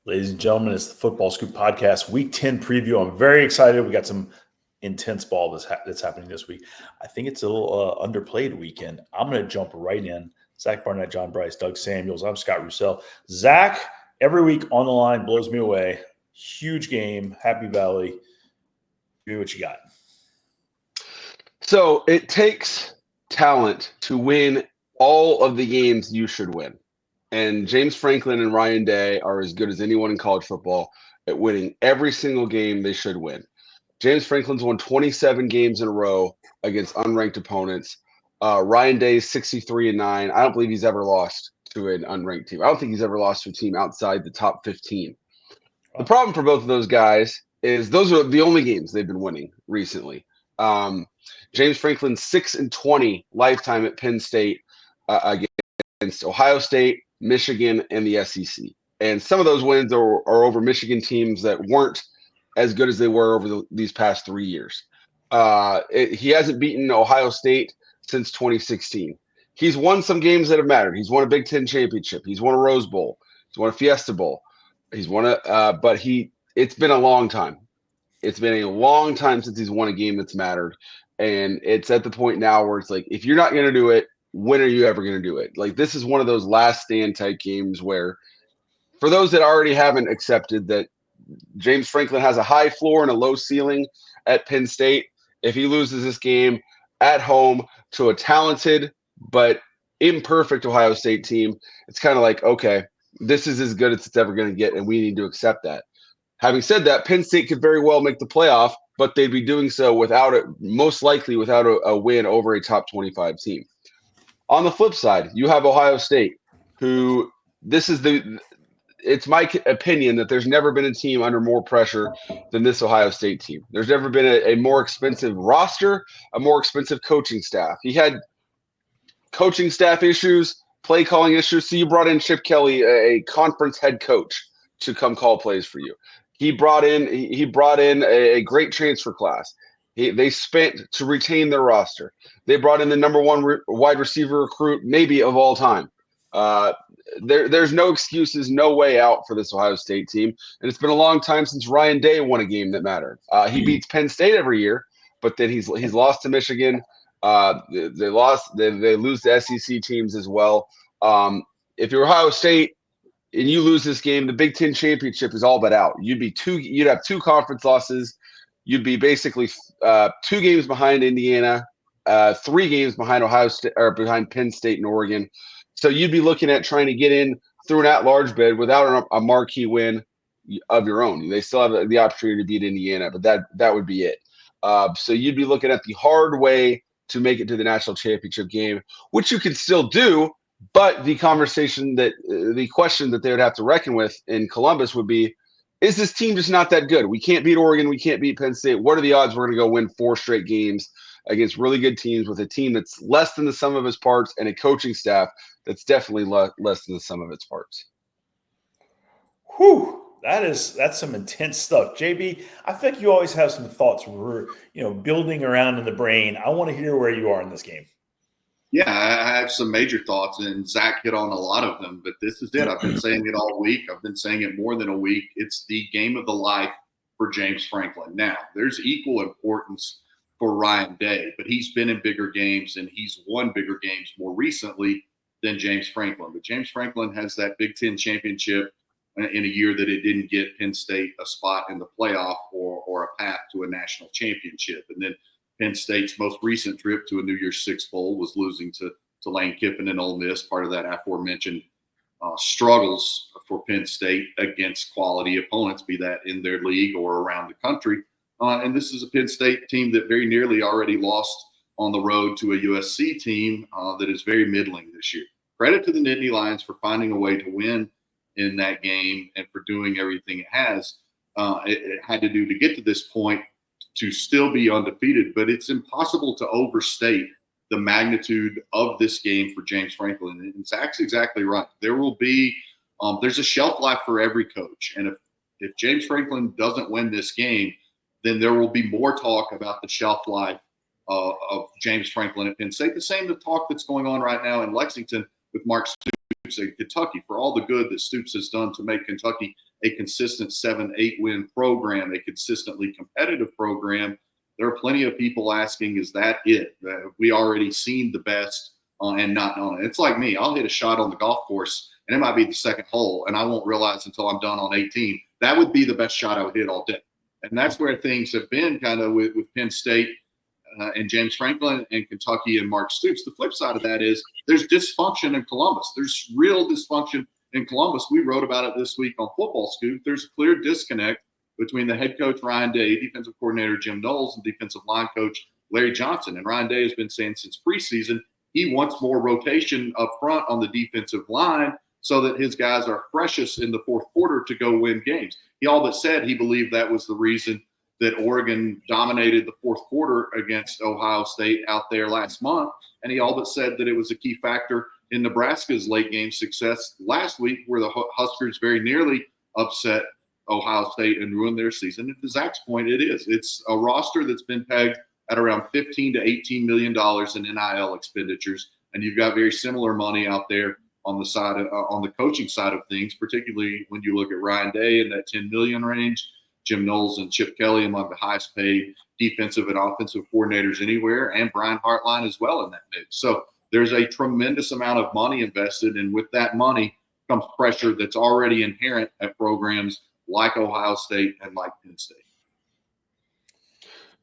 Ladies and gentlemen, it's the Football Scoop Podcast, Week 10 preview. I'm very excited. We got some intense ball that's happening this week. I think it's a little underplayed weekend. I'm going to jump right in. Zach Barnett, John Bryce, Doug Samuels. I'm Scott Roussel. Zach, every week on the line, blows me away. Huge game. Happy Valley. Do what you got. So it takes talent to win all of the games you should win. And James Franklin and Ryan Day are as good as anyone in college football at winning every single game they should win. James Franklin's won 27 games in a row against unranked opponents. Ryan Day's 63-9. I don't believe he's ever lost to an unranked team. I don't think he's ever lost to a team outside the top 15. The problem for both of those guys is those are the only games they've been winning recently. James Franklin 6-20 lifetime at Penn State against Ohio State, Michigan, and the SEC. And some of those wins are over Michigan teams that weren't as good as they were over these past 3 years. He hasn't beaten Ohio State since 2016. He's won some games that have mattered. He's won a Big Ten championship. He's won a Rose Bowl. He's won a Fiesta Bowl. He's won it's been a long time. It's been a long time since he's won a game that's mattered. And it's at the point now where it's like, if you're not going to do it, when are you ever going to do it? Like, this is one of those last stand type games where, for those that already haven't accepted that James Franklin has a high floor and a low ceiling at Penn State, if he loses this game at home to a talented but imperfect Ohio State team, it's kind of like, okay, this is as good as it's ever going to get, and we need to accept that. Having said that, Penn State could very well make the playoff, but they'd be doing so most likely without a win over a top 25 team. On the flip side, you have Ohio State, who it's my opinion that there's never been a team under more pressure than this Ohio State team. There's never been a more expensive roster, a more expensive coaching staff. He had coaching staff issues, play calling issues. So you brought in Chip Kelly, a conference head coach, to come call plays for you. He brought in a great transfer class. They spent to retain their roster. They brought in the number one wide receiver recruit maybe of all time. There's no excuses, no way out for this Ohio State team. And it's been a long time since Ryan Day won a game that mattered. He beats Penn State every year, but then he's lost to Michigan. They lose to SEC teams as well. If you're Ohio State and you lose this game, the Big Ten championship is all but out. You'd have two conference losses. You'd be basically 2 games behind Indiana, 3 games behind Ohio State or behind Penn State and Oregon. So you'd be looking at trying to get in through an at-large bid without a marquee win of your own. They still have the opportunity to beat Indiana, but that would be it. So you'd be looking at the hard way to make it to the national championship game, which you can still do. But the question that they would have to reckon with in Columbus would be, is this team just not that good? We can't beat Oregon. We can't beat Penn State. What are the odds we're going to go win 4 straight games against really good teams with a team that's less than the sum of its parts and a coaching staff that's definitely less than the sum of its parts? Whew. That's some intense stuff. JB, I think you always have some thoughts building around in the brain. I want to hear where you are in this game. Yeah, I have some major thoughts, and Zach hit on a lot of them, but this is it. I've been saying it all week. I've been saying it more than a week. It's the game of the life for James Franklin. Now, there's equal importance for Ryan Day, but he's been in bigger games, and he's won bigger games more recently than James Franklin. But James Franklin has that Big Ten championship in a year that it didn't get Penn State a spot in the playoff or a path to a national championship. And then Penn State's most recent trip to a New Year's Six Bowl was losing to Lane Kiffin and Ole Miss, part of that aforementioned struggles for Penn State against quality opponents, be that in their league or around the country. And this is a Penn State team that very nearly already lost on the road to a USC team that is very middling this year. Credit to the Nittany Lions for finding a way to win in that game and for doing everything it had to do to get to this point to still be undefeated, but it's impossible to overstate the magnitude of this game for James Franklin. And Zach's exactly right. There will be there's a shelf life for every coach. And if James Franklin doesn't win this game, then there will be more talk about the shelf life of James Franklin at Penn State. The same talk that's going on right now in Lexington with Mark Stoops at Kentucky for all the good that Stoops has done to make Kentucky a consistent 7-8 win program, a consistently competitive program. There are plenty of people asking, is that it? We already seen the best and not known it. It's like me. I'll hit a shot on the golf course, and it might be the second hole, and I won't realize until I'm done on 18. That would be the best shot I would hit all day. And that's where things have been kind of with Penn State and James Franklin and Kentucky and Mark Stoops. The flip side of that is there's dysfunction in Columbus. There's real dysfunction in Columbus. We wrote about it this week on Football Scoop. There's a clear disconnect between the head coach, Ryan Day, defensive coordinator, Jim Knowles, and defensive line coach, Larry Johnson. And Ryan Day has been saying since preseason he wants more rotation up front on the defensive line so that his guys are freshest in the fourth quarter to go win games. He all but said he believed that was the reason that Oregon dominated the fourth quarter against Ohio State out there last month. And he all but said that it was a key factor in Nebraska's late game success last week, where the Huskers very nearly upset Ohio State and ruined their season. And to Zach's point, it is. It's a roster that's been pegged at around $15 to $18 million in NIL expenditures. And you've got very similar money out there on the side of, on the coaching side of things, particularly when you look at Ryan Day in that $10 million range, Jim Knowles and Chip Kelly among the highest paid defensive and offensive coordinators anywhere, and Brian Hartline as well in that mix. So there's a tremendous amount of money invested, and with that money comes pressure that's already inherent at programs like Ohio State and like Penn State.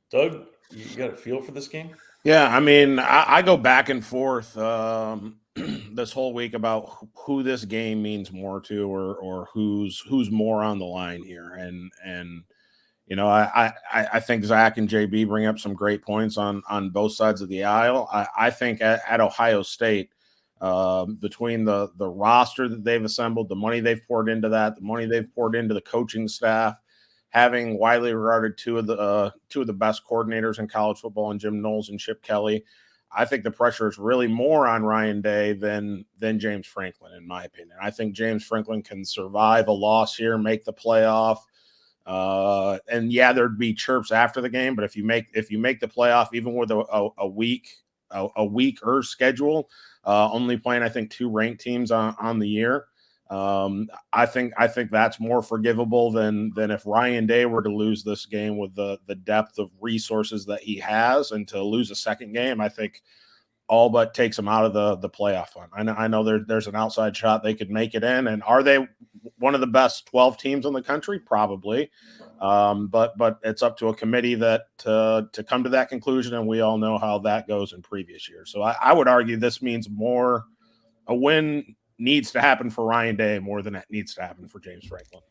Doug, you got a feel for this game? Yeah, I mean, I go back and forth this whole week about who this game means more to, or who's more on the line here. And you know, I think Zach and JB bring up some great points on both sides of the aisle. I think at Ohio State, between the roster that they've assembled, the money they've poured into that, the money they've poured into the coaching staff, having widely regarded two of the best coordinators in college football, and Jim Knowles and Chip Kelly, I think the pressure is really more on Ryan Day than James Franklin, in my opinion. I think James Franklin can survive a loss here, make the playoff. And yeah, there'd be chirps after the game, but if you make the playoff, even with a weaker schedule, only playing, I think, 2 ranked teams on the year, I think that's more forgivable than if Ryan Day were to lose this game with the depth of resources that he has, and to lose a second game, I think all but takes him out of the playoff hunt. I know there's an outside shot they could make it in, and are they one of the best 12 teams in the country? Probably, but it's up to a committee that to come to that conclusion, and we all know how that goes in previous years. So I would argue this means more a win needs to happen for Ryan Day more than it needs to happen for James Franklin.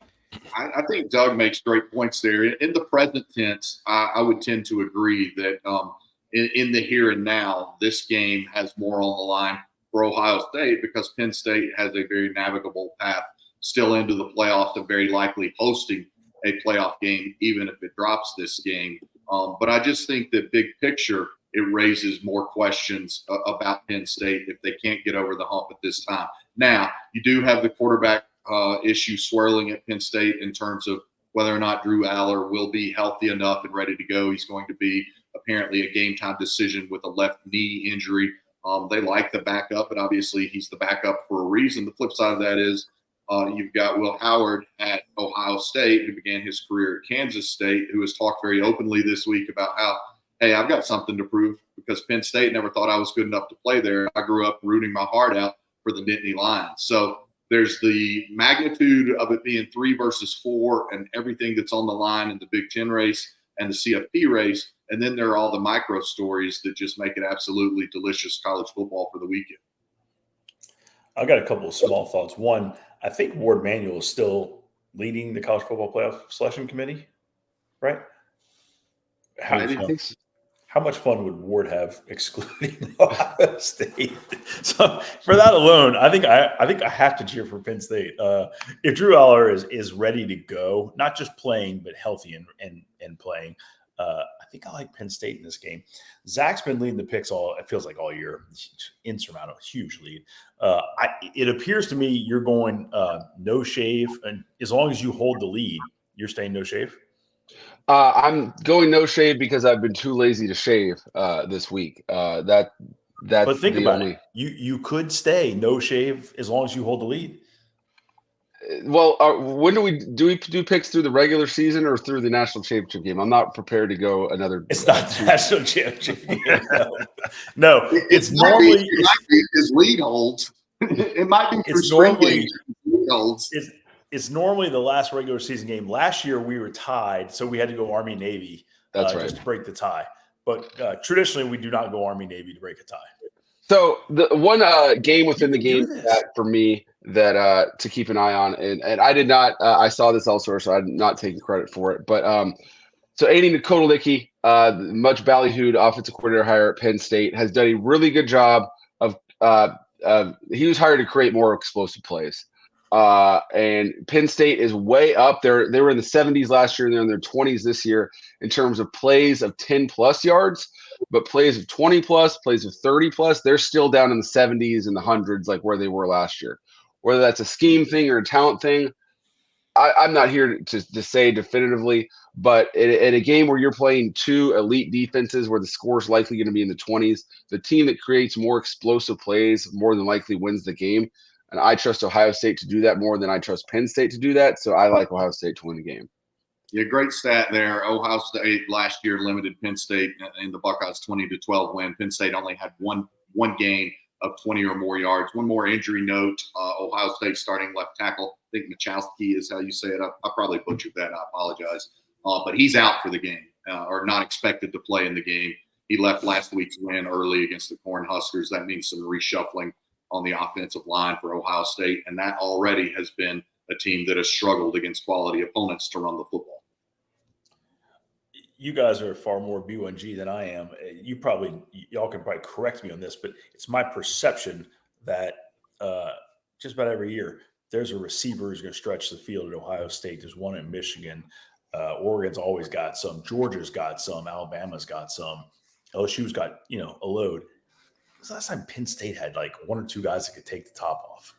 I think Doug makes great points there. In the present tense, I would tend to agree that in the here and now, this game has more on the line for Ohio State, because Penn State has a very navigable path still into the playoffs and very likely hosting a playoff game, even if it drops this game. But I just think that big picture, it raises more questions about Penn State if they can't get over the hump at this time. Now, you do have the quarterback issue swirling at Penn State in terms of whether or not Drew Aller will be healthy enough and ready to go. He's going to be apparently a game-time decision with a left knee injury. They like the backup, but obviously he's the backup for a reason. The flip side of that is you've got Will Howard at Ohio State, who began his career at Kansas State, who has talked very openly this week about how, hey, I've got something to prove, because Penn State never thought I was good enough to play there. I grew up rooting my heart out for the Nittany Lions. So there's the magnitude of it being 3 versus 4 and everything that's on the line in the Big Ten race and the CFP race. And then there are all the micro stories that just make it absolutely delicious college football for the weekend. I've got a couple of small thoughts. One, I think Ward Manuel is still leading the college football playoff selection committee, right? How much fun would Ward have excluding Ohio State? So for that alone, I think I have to cheer for Penn State. If Drew Aller is ready to go, not just playing but healthy and playing, I think I like Penn State in this game. Zach's been leading the picks it feels like all year. Insurmountable, huge lead. It appears to me you're going no shave, and as long as you hold the lead, you're staying no shave. I'm going no shave because I've been too lazy to shave this week. That That's But think the about only. it. You could stay no shave as long as you hold the lead. Well, when do we do picks through the regular season or through the national championship game? I'm not prepared to go another. It's not the national championship game. No, it's It might normally be, it might be his lead holds. It might be for it's spring normally games. Lead holds. it's normally the last regular season game. Last year we were tied, so we had to go Army Navy That's right. just to break the tie. But traditionally, we do not go Army Navy to break a tie. So the one game within the You can game do this. that for me that to keep an eye on, and I did not, I saw this elsewhere, so I'm not taking credit for it. But so Aiden Kotelicki, much ballyhooed offensive coordinator hire at Penn State, has done a really good job of. He was hired to create more explosive plays, and Penn State is way up there. They were in the 70s last year, and they're in their 20s this year in terms of plays of 10+ yards. But plays of 20+, plays of 30+, they're still down in the 70s and the hundreds, like where they were last year. Whether that's a scheme thing or a talent thing, I'm not here to say definitively. But in a game where you're playing two elite defenses, where the score is likely going to be in the 20s, the team that creates more explosive plays more than likely wins the game. And I trust Ohio State to do that more than I trust Penn State to do that. So I like Ohio State to win the game. Yeah, great stat there. Ohio State last year limited Penn State in the Buckeyes 20-12 win. Penn State only had one game of 20 or more yards. One more injury note: Ohio State starting left tackle, I think Machowski is how you say it. I probably butchered that. I apologize. But he's out for the game, or not expected to play in the game. He left last week's win early against the Cornhuskers. That means some reshuffling on the offensive line for Ohio State, and that already has been a team that has struggled against quality opponents to run the football. You guys are far more B1G than I am. Y'all can probably correct me on this, but it's my perception that just about every year there's a receiver who's going to stretch the field at Ohio State. There's one in Michigan. Oregon's always got some. Georgia's got some. Alabama's got some. LSU's got a load. When's the last time Penn State had like one or two guys that could take the top off?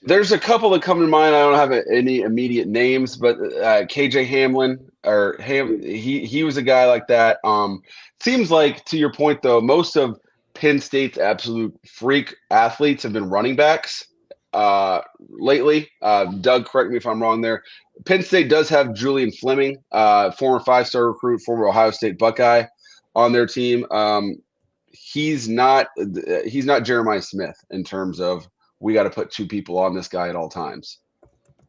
There's a couple that come to mind. I don't have any immediate names, but KJ Hamlin he was a guy like that. Seems like, to your point though, most of Penn State's absolute freak athletes have been running backs lately. Doug, correct me if I'm wrong there. Penn State does have Julian Fleming, former 5-star recruit, former Ohio State Buckeye, on their team. He's not Jeremiah Smith in terms of, we got to put two people on this guy at all times.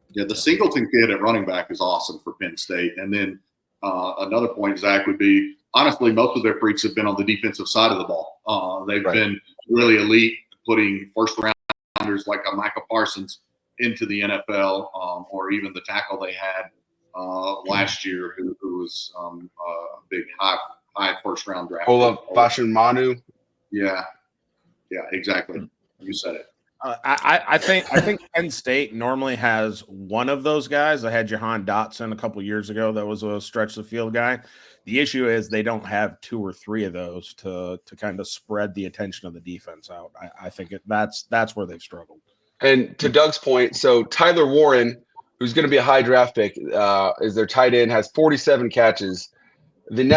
Yeah, the Singleton kid at running back is awesome for Penn State. And then another point, Zach, would be, honestly, most of their freaks have been on the defensive side of the ball. They've been really elite, putting first-rounders like Micah Parsons into the NFL, or even the tackle they had last year, who was a big high first-round draft. Ola Fashionmanu. Yeah, exactly. You said it. I think Penn State normally has one of those guys. I had Jahan Dotson a couple years ago that was a stretch the field guy. The issue is they don't have two or three of those to kind of spread the attention of the defense out. I think that's where they've struggled. And to Doug's point, so Tyler Warren, who's going to be a high draft pick, is their tight end, has 47 catches. From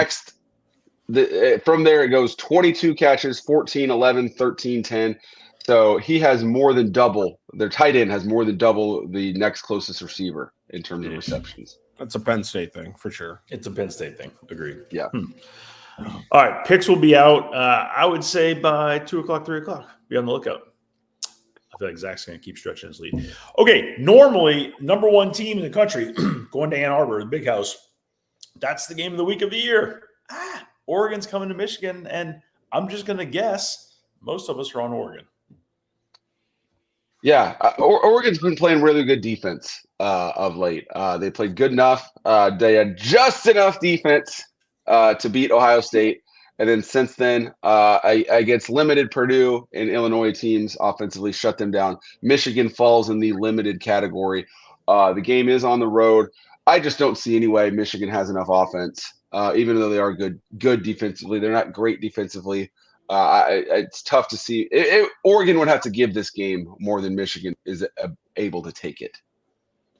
there it goes 22 catches, 14, 11, 13, 10. So he has more than double. Their tight end has more than double the next closest receiver in terms of receptions. That's a Penn State thing for sure. It's a Penn State thing. Agreed. Yeah. All right. Picks will be out, I would say, by 2 o'clock, 3 o'clock. Be on the lookout. I feel like Zach's going to keep stretching his lead. Okay. Normally, number one team in the country going to Ann Arbor, the big house. That's the game of the week of the year. Oregon's coming to Michigan, and I'm just going to guess most of us are on Oregon. Yeah, Oregon's been playing really good defense of late. They played good enough. They had just enough defense to beat Ohio State. And then since then, against limited Purdue and Illinois teams, offensively shut them down. Michigan falls in the limited category. The game is on the road. I just don't see any way Michigan has enough offense, even though they are good defensively. They're not great defensively. It's tough to see. Oregon would have to give this game more than Michigan is able to take it.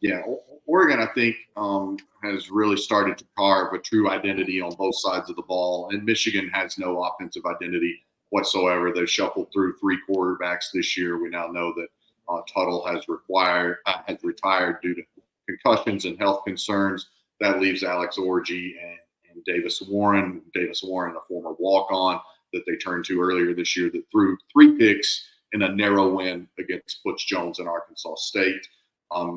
Yeah, Oregon, I think, has really started to carve a true identity on both sides of the ball, and Michigan has no offensive identity whatsoever. They've shuffled through 3 quarterbacks this year. We now know that Tuttle has retired due to concussions and health concerns. That leaves Alex Orji and Davis Warren. Davis Warren, a former walk-on that they turned to earlier this year, that threw 3 picks in a narrow win against Butch Jones and Arkansas State.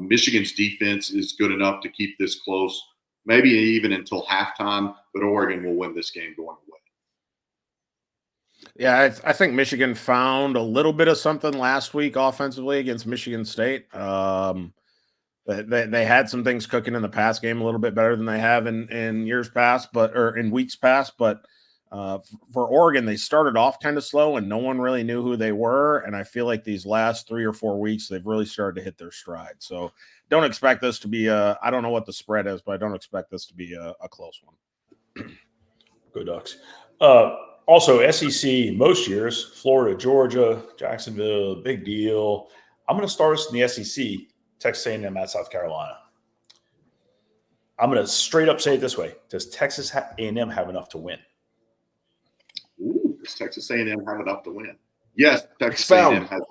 Michigan's defense is good enough to keep this close, maybe even until halftime, but Oregon will win this game going away. Yeah, I think Michigan found a little bit of something last week offensively against Michigan State. They had some things cooking in the pass game a little bit better than they have in years past, or in weeks past. But for Oregon, they started off kind of slow and no one really knew who they were. And I feel like these last 3 or 4 weeks, they've really started to hit their stride. So don't expect this to be I don't know what the spread is, but I don't expect this to be a close one. Go Ducks. Also, SEC most years, Florida, Georgia, Jacksonville, big deal. I'm going to start us in the SEC, Texas A&M at South Carolina. I'm going to straight up say it this way. Does Texas A&M have enough to win? Ooh, does Texas A&M have enough to win? Yes, Texas A&M has.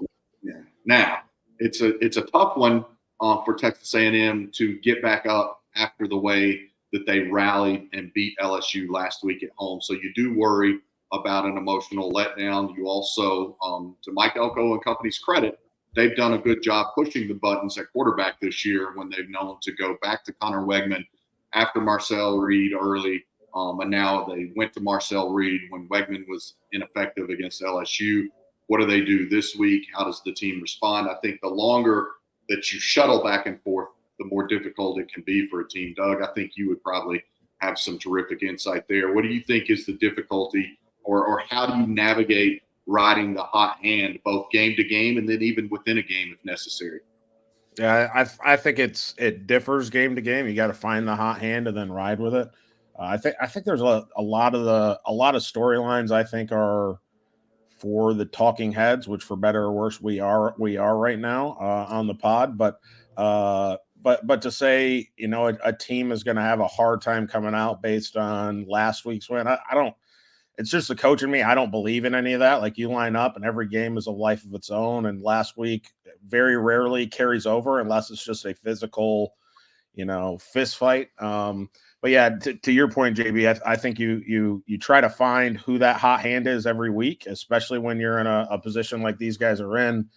Yeah. Now, it's a tough one for Texas A&M to get back up after the way that they rallied and beat LSU last week at home. So you do worry about an emotional letdown. You also, to Mike Elko and company's credit, they've done a good job pushing the buttons at quarterback this year when they've known to go back to Connor Wegman after Marcel Reed early. And now they went to Marcel Reed when Wegman was ineffective against LSU. What do they do this week? How does the team respond? I think the longer that you shuttle back and forth, the more difficult it can be for a team. Doug, I think you would probably have some terrific insight there. What do you think is the difficulty, or how do you navigate riding the hot hand both game to game and then even within a game if necessary? Yeah, I think it differs game to game. You got to find the hot hand and then ride with it. I think there's a lot of storylines I think are for the talking heads, which for better or worse we are right now on the pod. But to say, you know, a team is going to have a hard time coming out based on last week's win, I don't. It's just the coach in me. I don't believe in any of that. Like, you line up and every game is a life of its own. And last week very rarely carries over unless it's just a physical, you know, fist fight. But yeah, to your point, JB, I think you try to find who that hot hand is every week, especially when you're in a position like these guys are in.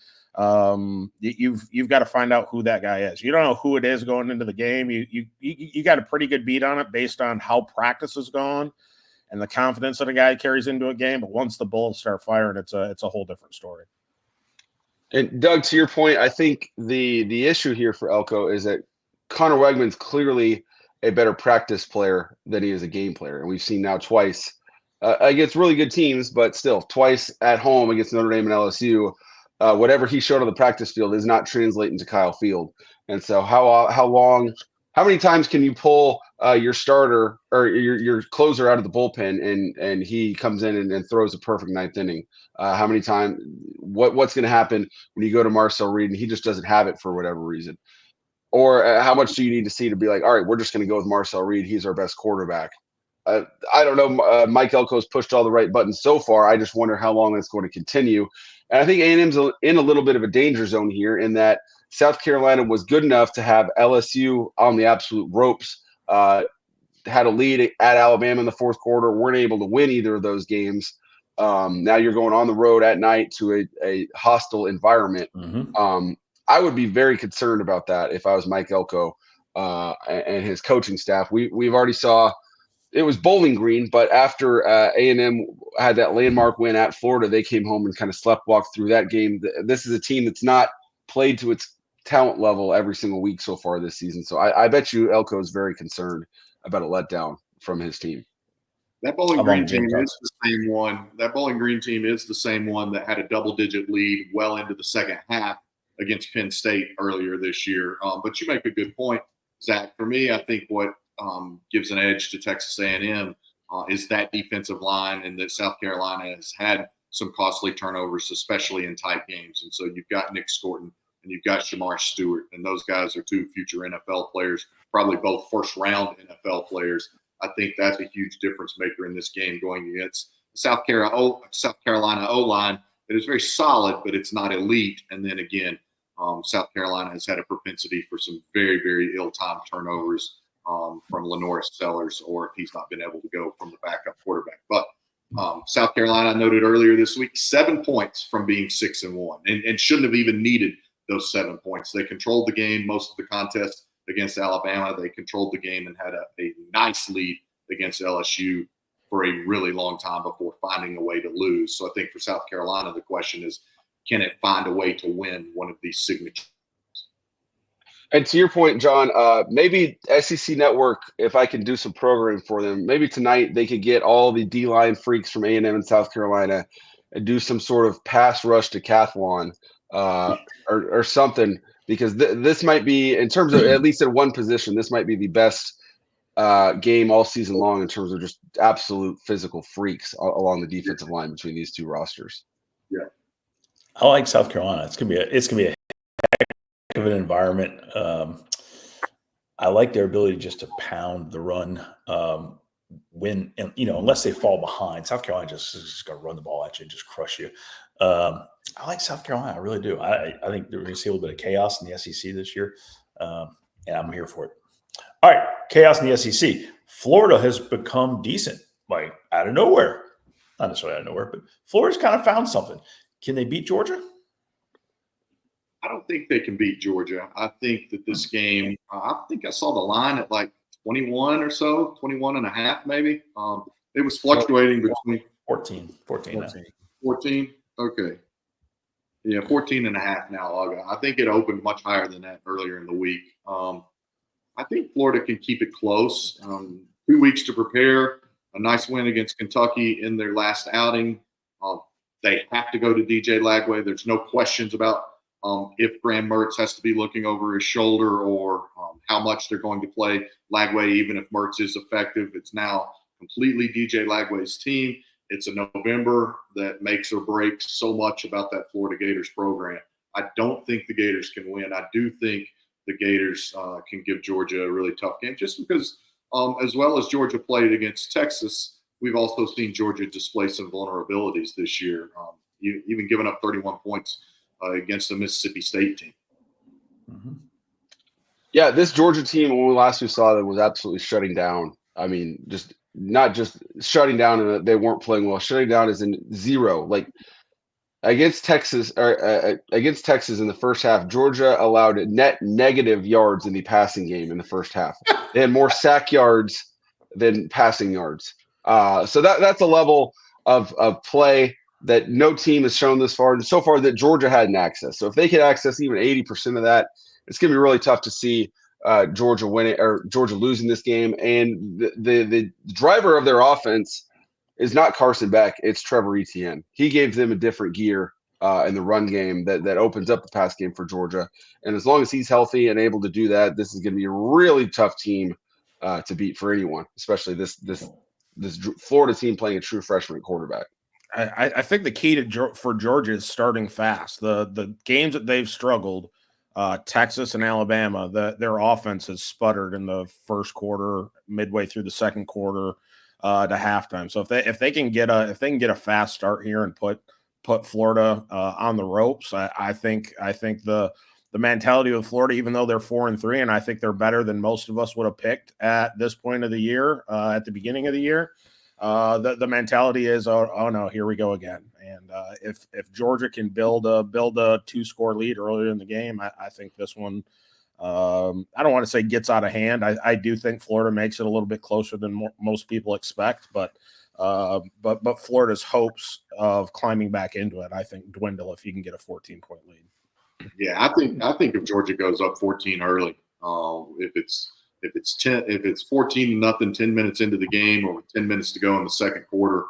You've got to find out who that guy is. You don't know who it is going into the game. You got a pretty good beat on it based on how practice has gone and the confidence that a guy carries into a game. But once the bullets start firing, it's a whole different story. And Doug, to your point, I think the issue here for Elko is that Connor Wegman's clearly a better practice player than he is a game player. And we've seen now twice against really good teams, but still twice at home against Notre Dame and LSU, whatever he showed on the practice field is not translating to Kyle Field. And so how many times can you pull your starter or your closer out of the bullpen and he comes in and throws a perfect ninth inning? How many times? What's going to happen when you go to Marcel Reed and he just doesn't have it for whatever reason? Or how much do you need to see to be like, all right, we're just going to go with Marcel Reed. He's our best quarterback. I don't know. Mike Elko's pushed all the right buttons so far. I just wonder how long it's going to continue. And I think A&M's in a little bit of a danger zone here in that South Carolina was good enough to have LSU on the absolute ropes, had a lead at Alabama in the fourth quarter, weren't able to win either of those games. Now you're going on the road at night to a hostile environment. Mm-hmm. I would be very concerned about that if I was Mike Elko and his coaching staff. We've already saw it was Bowling Green, but after A&M had that landmark win at Florida, they came home and kind of sleptwalked through that game. This is a team that's not played to its talent level every single week so far this season. So I bet you Elko is very concerned about a letdown from his team. That Bowling Green team is the same one. That Bowling Green team is the same one that had a double-digit lead well into the second half against Penn State earlier this year. But you make a good point, Zach. For me, I think what gives an edge to Texas A&M is that defensive line, and that South Carolina has had some costly turnovers, especially in tight games. And so you've got Nick Scorton, and you've got Shamar Stewart, and those guys are two future NFL players, probably both first-round NFL players. I think that's a huge difference maker in this game going against South Carolina O-line. It is very solid, but it's not elite. And then again, South Carolina has had a propensity for some very, very ill-timed turnovers from Lenoris Sellers, or if he's not been able to go from the backup quarterback. But South Carolina, noted earlier this week, 7 points from being 6-1, and shouldn't have even needed those 7 points. They controlled the game most of the contest against Alabama. They controlled the game and had a nice lead against LSU for a really long time before finding a way to lose. So I think for South Carolina, the question is, can it find a way to win one of these signature? And to your point, John, maybe SEC Network, if I can do some programming for them, maybe tonight they could get all the D-line freaks from A&M and South Carolina and do some sort of pass rush decathlon or something, because this might be, in terms of at least at one position, this might be the best game all season long in terms of just absolute physical freaks along the defensive line between these two rosters. Yeah, I like South Carolina. It's gonna be a heck of an environment. I like their ability just to pound the run. When, and unless they fall behind, South Carolina just gonna run the ball at you and just crush you. I like South Carolina. I really do. I think we're gonna see a little bit of chaos in the SEC this year, and I'm here for it. All right, chaos in the SEC. Florida has become decent, like out of nowhere. Not necessarily out of nowhere, but Florida's kind of found something. Can they beat Georgia? I don't think they can beat Georgia. I think that this game, I think I saw the line at like 21 or so, 21 and a half maybe. It was fluctuating between 14. 14. Okay. Yeah, 14 and a half now. I think it opened much higher than that earlier in the week. I think Florida can keep it close. 2 weeks to prepare. A nice win against Kentucky in their last outing. They have to go to DJ Lagway. There's no questions about if Graham Mertz has to be looking over his shoulder, or how much they're going to play Lagway, even if Mertz is effective. It's now completely DJ Lagway's team. It's a November that makes or breaks so much about that Florida Gators program. I don't think the Gators can win. I do think the Gators can give Georgia a really tough game, just because as well as Georgia played against Texas, we've also seen Georgia display some vulnerabilities this year, even giving up 31 points against the Mississippi State team. Mm-hmm. Yeah, this Georgia team, when we last saw them, was absolutely shutting down. I mean, just not just shutting down and that they weren't playing well. Shutting down is in zero. Like against Texas in the first half, Georgia allowed net negative yards in the passing game in the first half. They had more sack yards than passing yards. So that's a level of play that no team has shown this far, and so far that Georgia hadn't accessed. So if they could access even 80% of that, it's going to be really tough to see Georgia winning or Georgia losing this game. And the driver of their offense is not Carson Beck; it's Trevor Etienne. He gave them a different gear in the run game that opens up the pass game for Georgia. And as long as he's healthy and able to do that, this is going to be a really tough team to beat for anyone, especially this Florida team playing a true freshman quarterback. I think the key for Georgia is starting fast. The games that they've struggled, Texas and Alabama, their offense has sputtered in the first quarter, midway through the second quarter to halftime. So if they can get a fast start here and put Florida on the ropes, I think the mentality of Florida, even though they're 4-3, and I think they're better than most of us would have picked at this point of the year, at the beginning of the year. The mentality is, oh no, here we go again. And if Georgia can build a 2-score lead earlier in the game, I think this one, I don't want to say gets out of hand. I do think Florida makes it a little bit closer than most people expect, but Florida's hopes of climbing back into it, I think, dwindle if you can get a 14-point lead. Yeah, I think if Georgia goes up 14 early, if it's 14-0, 10 minutes into the game, or 10 minutes to go in the second quarter,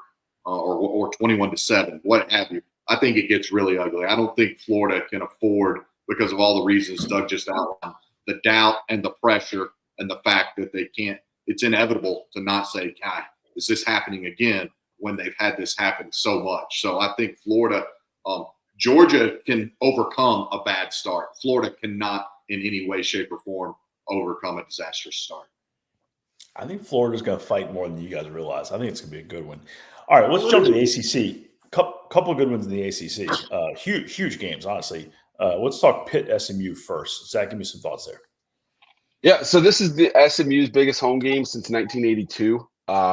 or 21-7, what have you, I think it gets really ugly. I don't think Florida can afford, because of all the reasons Doug just outlined, the doubt and the pressure and the fact that they can't. It's inevitable to not say, "God, is this happening again?" when they've had this happen so much. So I think Florida Georgia can overcome a bad start. Florida cannot in any way, shape, or form overcome a disastrous start. I think Florida's going to fight more than you guys realize. I think it's going to be a good one. All right, let's jump to the ACC. Couple of good ones in the ACC. Huge games, honestly. Let's talk Pitt SMU first. Zach, give me some thoughts there. Yeah, so this is the SMU's biggest home game since 1982,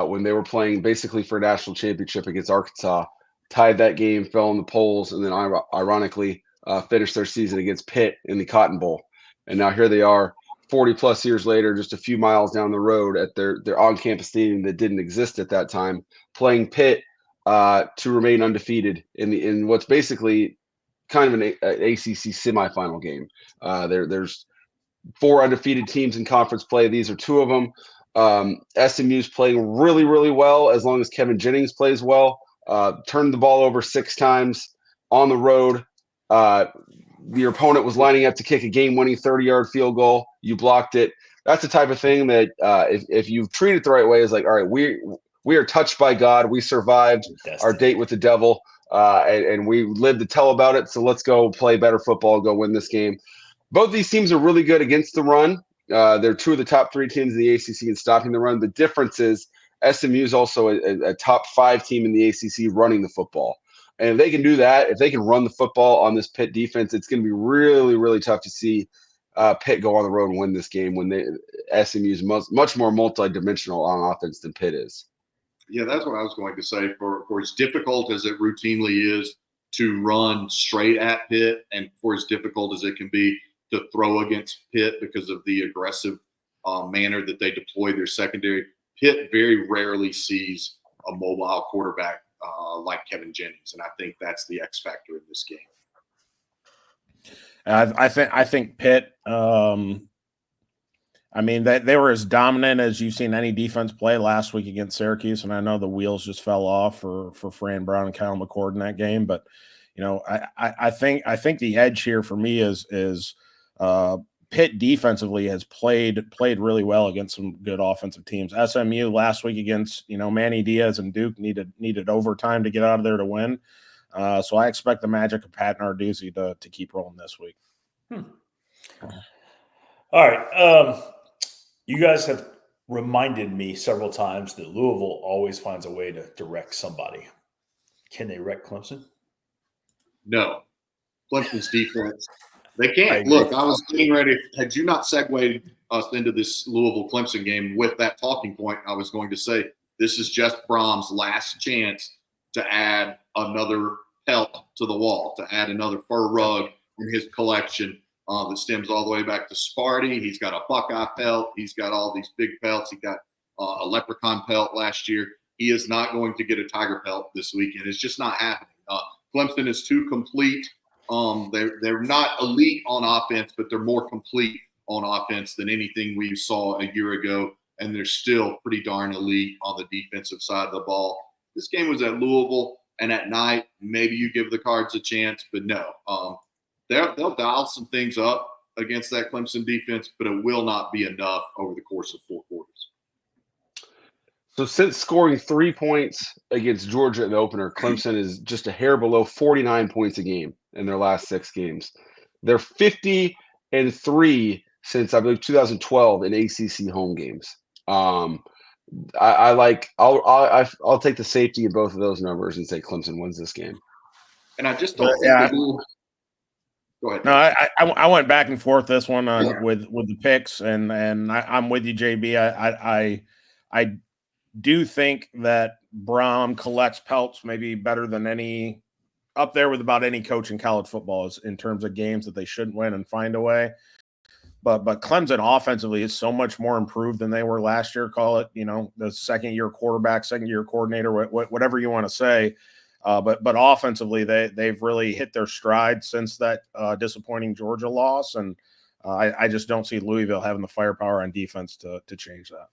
when they were playing basically for a national championship against Arkansas. Tied that game, fell in the polls, and then ironically finished their season against Pitt in the Cotton Bowl. And now here they are, 40-plus years later, just a few miles down the road at their on-campus stadium that didn't exist at that time, playing Pitt to remain undefeated in what's basically kind of an ACC semifinal game. There's 4 undefeated teams in conference play. These are 2 of them. SMU's playing really, really well as long as Kevin Jennings plays well. Turned the ball over 6 times on the road. Your opponent was lining up to kick a game-winning 30-yard field goal. You blocked it. That's the type of thing that if you treat it the right way, is like, all right, we are touched by God. We survived our date with the devil, and we lived to tell about it. So let's go play better football, go win this game. Both these teams are really good against the run. They're 2 of the top 3 teams in the ACC in stopping the run. The difference is SMU is also a top 5 team in the ACC running the football. And if they can do that, if they can run the football on this Pitt defense, it's going to be really, really tough to see Pitt go on the road and win this game when SMU is much more multidimensional on offense than Pitt is. Yeah, that's what I was going to say. For as difficult as it routinely is to run straight at Pitt, and for as difficult as it can be to throw against Pitt because of the aggressive manner that they deploy their secondary, Pitt very rarely sees a mobile quarterback like Kevin Jennings, and I think that's the X factor in this game. I think Pitt. I mean, they were as dominant as you've seen any defense play last week against Syracuse, and I know the wheels just fell off for Fran Brown and Kyle McCord in that game. But I think the edge here for me is Pitt defensively has played really well against some good offensive teams. SMU last week against Manny Diaz and Duke needed overtime to get out of there to win. So I expect the magic of Pat Narduzzi to keep rolling this week. All right. You guys have reminded me several times that Louisville always finds a way to wreck somebody. Can they wreck Clemson? No. Clemson's defense. They can't. Look, I was getting ready. Had you not segued us into this Louisville-Clemson game with that talking point, I was going to say this is just Brahms' last chance to add another pelt to the wall, to add another fur rug in his collection that stems all the way back to Sparty. He's got a Buckeye pelt. He's got all these big pelts. He got a leprechaun pelt last year. He is not going to get a tiger pelt this weekend. It's just not happening. Clemson is too complete. They're not elite on offense, but they're more complete on offense than anything we saw a year ago, and they're still pretty darn elite on the defensive side of the ball. This game was at Louisville, and at night, maybe you give the Cards a chance, but no. They'll dial some things up against that Clemson defense, but it will not be enough over the course of 4 quarters. So since scoring 3 points against Georgia in the opener, Clemson is just a hair below 49 points a game in their last 6 games. They're 50-3 since, I believe, 2012 in ACC home games. I'll take the safety in both of those numbers and say Clemson wins this game. And I just don't think they will. Go ahead. No, I went back and forth this one with the picks, and I'm with you, JB. I do think that Braum collects pelts maybe better than any, up there with about any coach in college football is in terms of games that they shouldn't win and find a way. But Clemson offensively is so much more improved than they were last year. Call it, the second-year quarterback, second-year coordinator, whatever you want to say. But offensively, they've really hit their stride since that disappointing Georgia loss, and I just don't see Louisville having the firepower on defense to change that.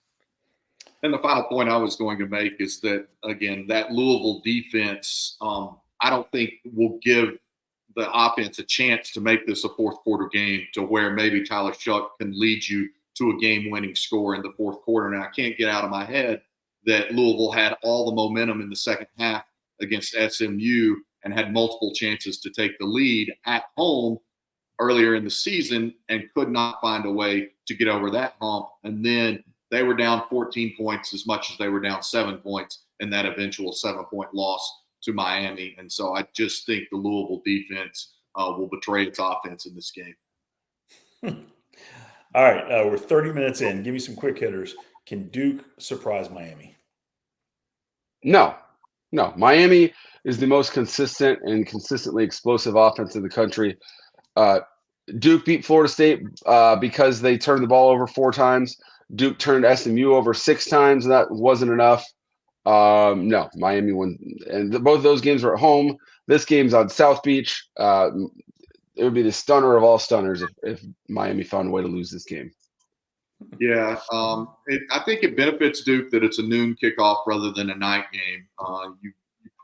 And the final point I was going to make is that, again, that Louisville defense, I don't think will give the offense a chance to make this a fourth-quarter game to where maybe Tyler Shuck can lead you to a game-winning score in the fourth quarter. And I can't get out of my head that Louisville had all the momentum in the second half against SMU and had multiple chances to take the lead at home earlier in the season and could not find a way to get over that hump. And then they were down 14 points as much as they were down 7 points in that eventual 7-point loss to Miami. And so I just think the Louisville defense will betray its offense in this game. All right, we're 30 minutes in. Give me some quick hitters. Can Duke surprise Miami? No. Miami is the most consistent and consistently explosive offense in the country. Duke beat Florida State because they turned the ball over 4 times. Duke turned SMU over 6 times, and that wasn't enough. No, Miami won. And both of those games were at home. This game's on South Beach. It would be the stunner of all stunners if Miami found a way to lose this game. Yeah, I think it benefits Duke that it's a noon kickoff rather than a night game. You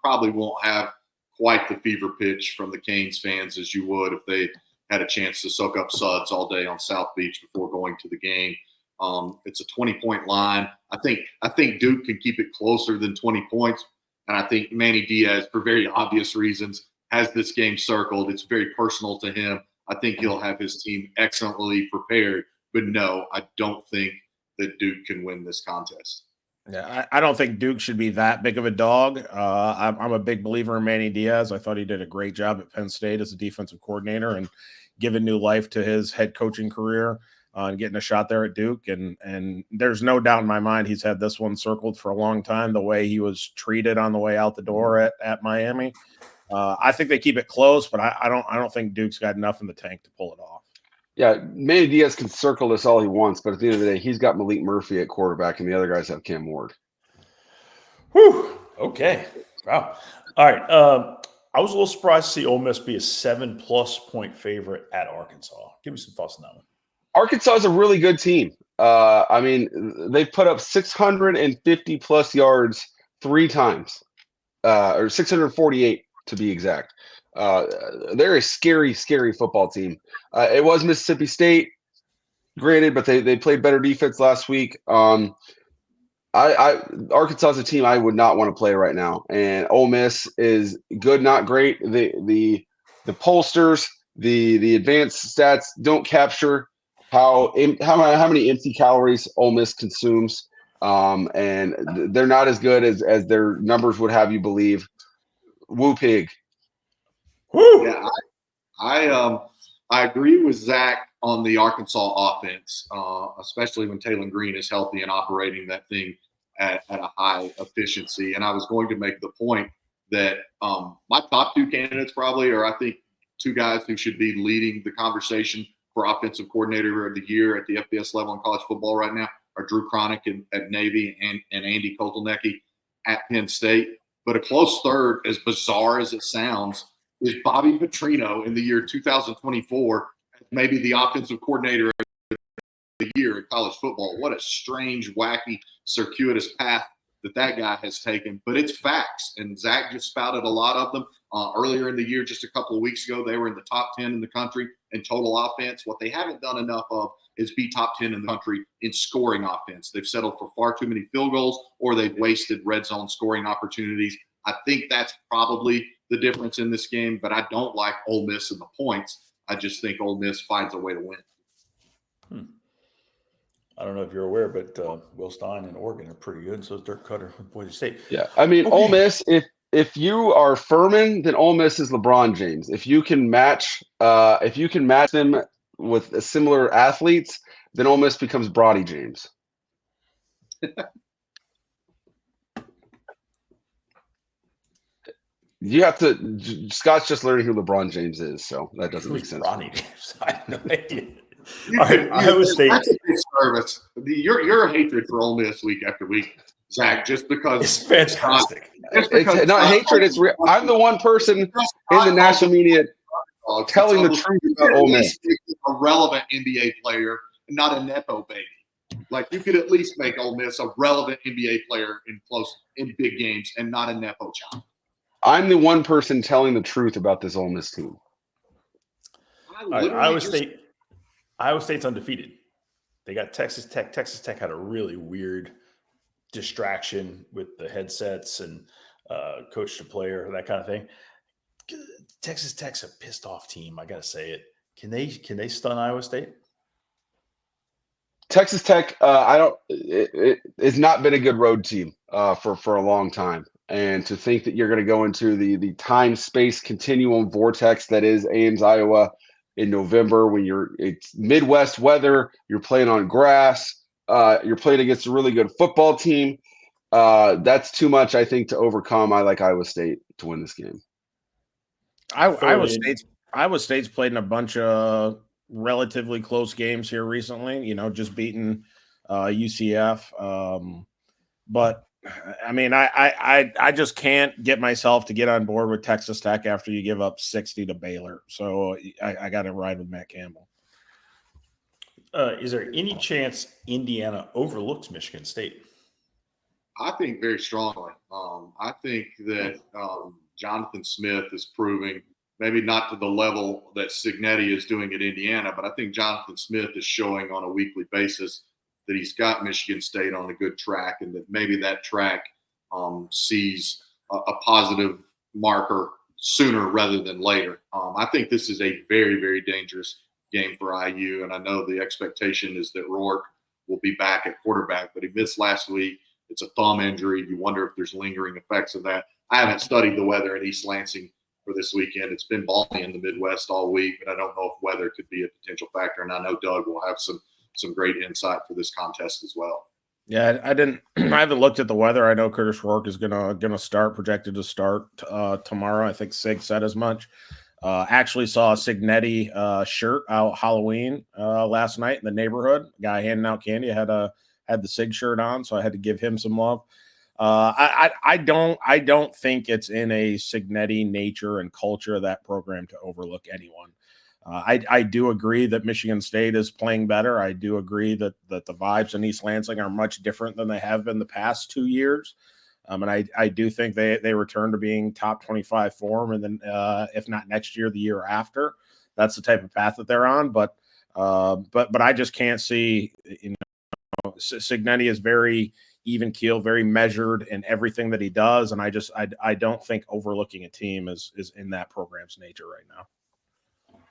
probably won't have quite the fever pitch from the Canes fans as you would if they had a chance to soak up suds all day on South Beach before going to the game. It's a 20-point line. I think Duke can keep it closer than 20 points, and I think Manny Diaz, for very obvious reasons, has this game circled. It's very personal to him. I think he'll have his team excellently prepared. But no, I don't think that Duke can win this contest. Yeah, I don't think Duke should be that big of a dog. I'm a big believer in Manny Diaz. I thought he did a great job at Penn State as a defensive coordinator and giving new life to his head coaching career and getting a shot there at Duke. And there's no doubt in my mind he's had this one circled for a long time, the way he was treated on the way out the door at Miami. I think they keep it close, but I don't think Duke's got enough in the tank to pull it off. Yeah, Manny Diaz can circle this all he wants, but at the end of the day, he's got Malik Murphy at quarterback, and the other guys have Cam Ward. Whew. Okay. Wow. All right. I was a little surprised to see Ole Miss be a 7+ point favorite at Arkansas. Give me some thoughts on that one. Arkansas is a really good team. I mean, they put up 650+ yards 3 times, or 648 to be exact. They're a scary, scary football team. It was Mississippi State, granted, but they played better defense last week. Arkansas is a team I would not want to play right now, and Ole Miss is good, not great. The pollsters, the advanced stats don't capture how many empty calories Ole Miss consumes, and they're not as good as their numbers would have you believe. Woo pig. Woo! Yeah, I agree with Zach on the Arkansas offense, especially when Taylor Green is healthy and operating that thing at a high efficiency. And I was going to make the point that my top 2 candidates probably are, I think, 2 guys who should be leading the conversation for offensive coordinator of the year at the FBS level in college football right now are Drew Cronick at Navy and Andy Kotelnicki at Penn State. But a close third, as bizarre as it sounds, is Bobby Petrino in the year 2024, maybe the offensive coordinator of the year in college football. What a strange, wacky, circuitous path that guy has taken. But it's facts, and Zach just spouted a lot of them. Earlier in the year, just a couple of weeks ago, they were in the top 10 in the country in total offense. What they haven't done enough of is be top 10 in the country in scoring offense. They've settled for far too many field goals, or they've wasted red zone scoring opportunities. I think that's probably the difference in this game, but I don't like Ole Miss in the points. I just think Ole Miss finds a way to win. I don't know if you're aware, but Will Stein and Oregon are pretty good. So is Dirk Cutter with Boise State. Yeah, I mean, Okay. Ole Miss. If you are Furman, then Ole Miss is LeBron James. If you can match them with similar athletes, then Ole Miss becomes Brodie James. You have to. Scott's just learning who LeBron James is, so that doesn't make sense. Bronny James. I have no idea. Iowa State. That's a disservice. Your hatred for Ole Miss week after week, Zach, just because it's fantastic. It's not hatred. It's real. I'm the one person in the national media telling the truth about Ole Miss. A relevant NBA player, not a nepo baby. Like, you could at least make Ole Miss a relevant NBA player in big games and not a nepo child. I'm the one person telling the truth about this Ole Miss team. Iowa State's undefeated. They got Texas Tech. Texas Tech had a really weird distraction with the headsets and coach to player, that kind of thing. Texas Tech's a pissed off team. I got to say it. Can they stun Iowa State? Texas Tech, it's not been a good road team for a long time. And to think that you're going to go into the time space continuum vortex that is Ames, Iowa, in November when it's Midwest weather, you're playing on grass, you're playing against a really good football team. That's too much, I think, to overcome. I like Iowa State to win this game. Iowa State's played in a bunch of relatively close games here recently, just beating UCF. But I mean, I just can't get myself to get on board with Texas Tech after you give up 60 to Baylor. So I got to ride with Matt Campbell. Is there any chance Indiana overlooks Michigan State? I think very strongly. I think that Jonathan Smith is proving, maybe not to the level that Cignetti is doing at Indiana, but I think Jonathan Smith is showing on a weekly basis that he's got Michigan State on a good track, and that maybe that track sees a positive marker sooner rather than later. I think this is a very, very dangerous game for IU, and I know the expectation is that Rourke will be back at quarterback, but he missed last week. It's a thumb injury. You wonder if there's lingering effects of that. I haven't studied the weather in East Lansing for this weekend. It's been balmy in the Midwest all week, but I don't know if weather could be a potential factor, and I know Doug will have some great insight for this contest as well. Yeah, I haven't looked at the weather. I know Curtis Rourke is gonna start, projected to start tomorrow. I think Sig said as much. Actually saw a Cignetti shirt out Halloween last night in the neighborhood. Guy handing out candy had the Sig shirt on, so I had to give him some love. I don't think it's in a Cignetti nature and culture of that program to overlook anyone. I do agree that Michigan State is playing better. I do agree that the vibes in East Lansing are much different than they have been the past 2 years. And I do think they return to being top 25 form, and then if not next year, the year after. That's the type of path that they're on. But I just can't see. Cignetti is very even keel, very measured in everything that he does, and I don't think overlooking a team is in that program's nature right now.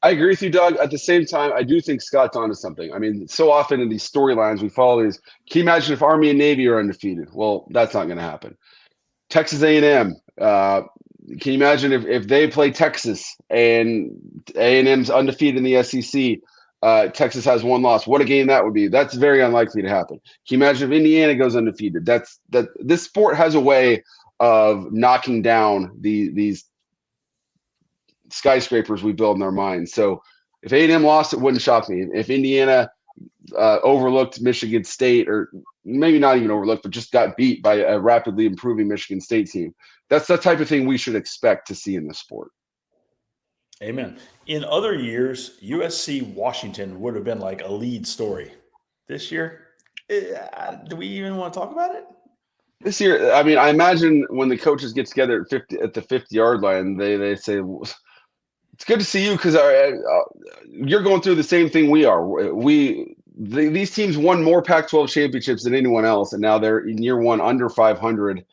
I agree with you, Doug. At the same time, I do think Scott's onto something. I mean, so often in these storylines we follow these. Can you imagine if Army and Navy are undefeated? Well, that's not going to happen. Texas A&M. Can you imagine if they play Texas and A&M's undefeated in the SEC? Texas has one loss. What a game that would be. That's very unlikely to happen. Can you imagine if Indiana goes undefeated? This sport has a way of knocking down these skyscrapers we build in our minds. So if A&M lost, it wouldn't shock me. If Indiana overlooked Michigan State, or maybe not even overlooked, but just got beat by a rapidly improving Michigan State team, that's the type of thing we should expect to see in the sport. Amen. In other years, USC Washington would have been like a lead story. This year, do we even want to talk about it? This year, I mean, I imagine when the coaches get together at the 50-yard line, they say, it's good to see you because you're going through the same thing we are. These teams won more Pac-12 championships than anyone else, and now they're in year one under 500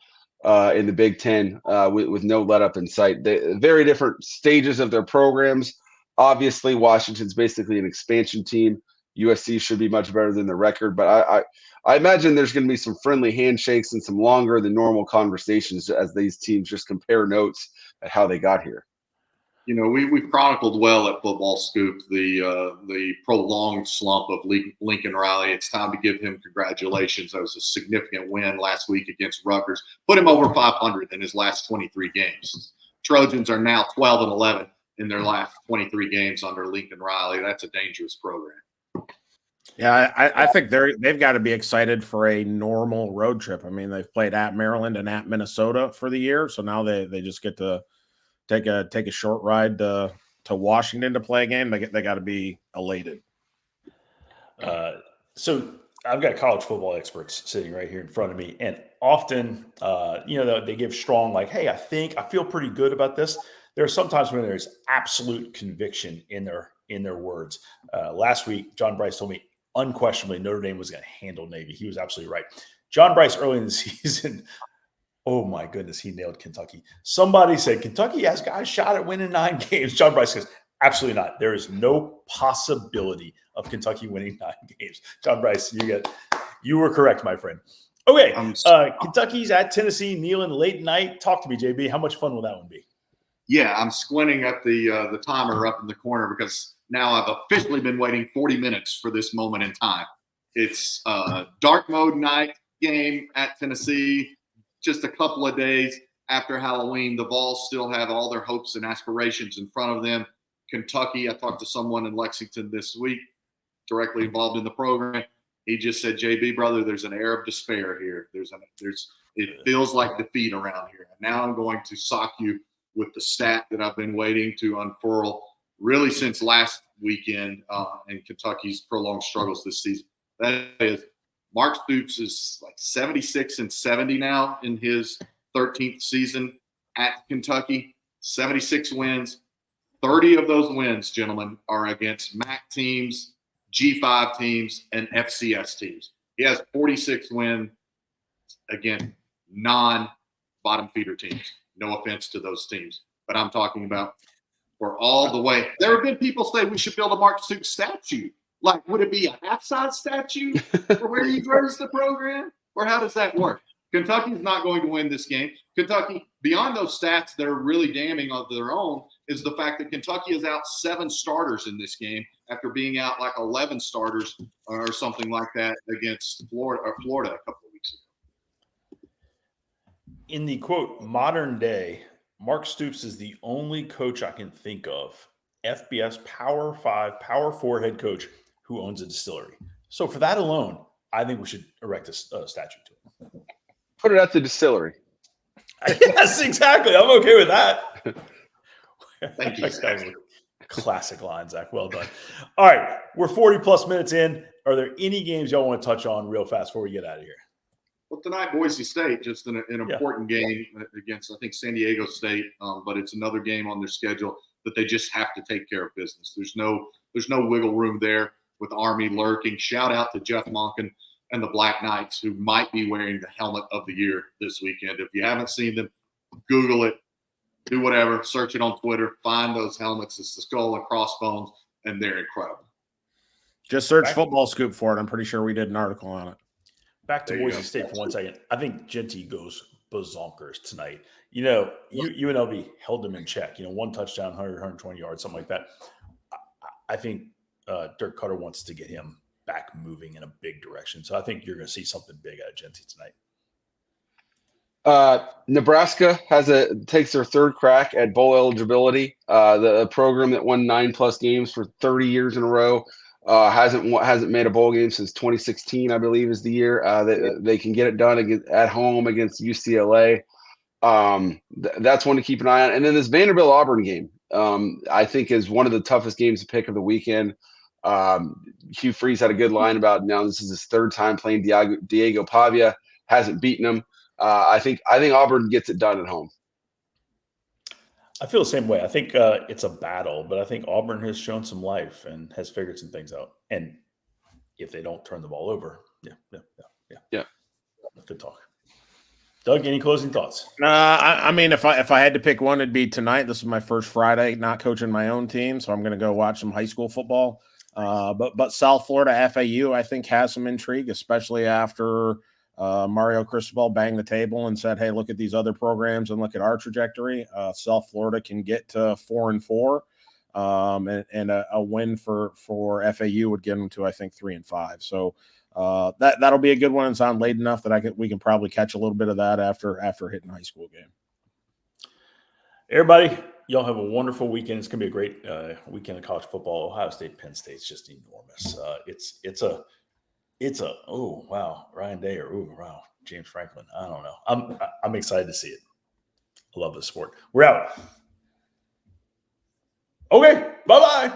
in the Big Ten with no let-up in sight. Very different stages of their programs. Obviously, Washington's basically an expansion team. USC should be much better than the record, but I imagine there's going to be some friendly handshakes and some longer than normal conversations as these teams just compare notes at how they got here. We've chronicled well at Football Scoop the prolonged slump of Lincoln Riley. It's time to give him congratulations. That was a significant win last week against Rutgers. Put him over 500 in his last 23 games. Trojans are now 12-11 in their last 23 games under Lincoln Riley. That's a dangerous program. Yeah, I think they've got to be excited for a normal road trip. I mean, they've played at Maryland and at Minnesota for the year, so now they just get to take a short ride to Washington to play a game. They got to be elated. So I've got college football experts sitting right here in front of me, and often, they give strong, like, hey, I feel pretty good about this. There are sometimes when there's absolute conviction in their words. Last week, John Bryce told me unquestionably Notre Dame was going to handle Navy. He was absolutely right. John Bryce early in the season Oh, my goodness, he nailed Kentucky. Somebody said Kentucky has got a shot at winning 9 games. John Bryce says, absolutely not. There is no possibility of Kentucky winning 9 games. John Bryce, you were correct, my friend. Okay, Kentucky's at Tennessee, Neyland, late night. Talk to me, JB. How much fun will that one be? Yeah, I'm squinting at the timer up in the corner because now I've officially been waiting 40 minutes for this moment in time. It's dark mode night game at Tennessee, just a couple of days after Halloween. The Vols still have all their hopes and aspirations in front of them. Kentucky, I talked to someone in Lexington this week, directly involved in the program. He just said, JB, brother, there's an air of despair here. It feels like defeat around here. And now I'm going to sock you with the stat that I've been waiting to unfurl really since last weekend and Kentucky's prolonged struggles this season. That is, Mark Stoops is like 76-70 now in his 13th season at Kentucky. 76 wins. 30 of those wins, gentlemen, are against MAC teams, G5 teams, and FCS teams. He has 46 wins against non-bottom feeder teams. No offense to those teams, but I'm talking about for all the way. There have been people say we should build a Mark Stoops statue. Like, would it be a half-size statue for where he grows the program? Or how does that work? Kentucky's not going to win this game. Kentucky, beyond those stats that are really damning of their own, is the fact that Kentucky is out 7 starters in this game after being out like 11 starters or something like that against Florida a couple of weeks ago. In the, quote, modern day, Mark Stoops is the only coach I can think of, FBS Power 5, Power 4 head coach who owns a distillery. So for that alone, I think we should erect a statue to him. Put it at the distillery. Yes, exactly. I'm okay with that. Thank you, Zach. Classic line, Zach. Well done. All right, we're 40-plus minutes in. Are there any games y'all want to touch on real fast before we get out of here? Well, tonight, Boise State, just an important game against, I think, San Diego State, but it's another game on their schedule that they just have to take care of business. There's no wiggle room there with Army lurking. Shout out to Jeff Monken and the Black Knights, who might be wearing the helmet of the year this weekend. If you haven't seen them, Google it, do whatever, search it on Twitter, find those helmets. It's the skull and crossbones, and they're incredible. Just search Football Scoop for it. I'm pretty sure we did an article on it. Back to Boise State for 1 second. I think Genty goes bazonkers tonight. You know, UNLV held them in check. 1 touchdown, 100, 120 yards, something like that. I think Dirk Cutter wants to get him back moving in a big direction. So I think you're going to see something big out of Genty tonight. Nebraska takes their 3rd crack at bowl eligibility. The program that won 9+ games for 30 years in a row hasn't made a bowl game since 2016, I believe, is the year. They can get it done at home against UCLA. That's one to keep an eye on. And then this Vanderbilt Auburn game, I think, is one of the toughest games to pick of the weekend. Hugh Freeze had a good line about now this is his 3rd time playing Diego Pavia, hasn't beaten him. I think Auburn gets it done at home. I feel the same way. I think it's a battle, but I think Auburn has shown some life and has figured some things out. And if they don't turn the ball over, yeah. Good talk. Doug, any closing thoughts? I mean, if I had to pick one, it'd be tonight. This is my first Friday not coaching my own team, so I'm going to go watch some high school football. But South Florida FAU, I think, has some intrigue, especially after Mario Cristobal banged the table and said, hey, look at these other programs and look at our trajectory. South Florida can get to 4-4, and a win for FAU would get them to, I think, 3-5. So that'll be a good one. It's on late enough that we can probably catch a little bit of that after hitting a high school game. Everybody, y'all have a wonderful weekend. It's going to be a great weekend of college football. Ohio State, Penn State is just enormous. It's a oh wow, Ryan Day or oh wow, James Franklin. I don't know. I'm excited to see it. I love this sport. We're out. Okay, bye-bye.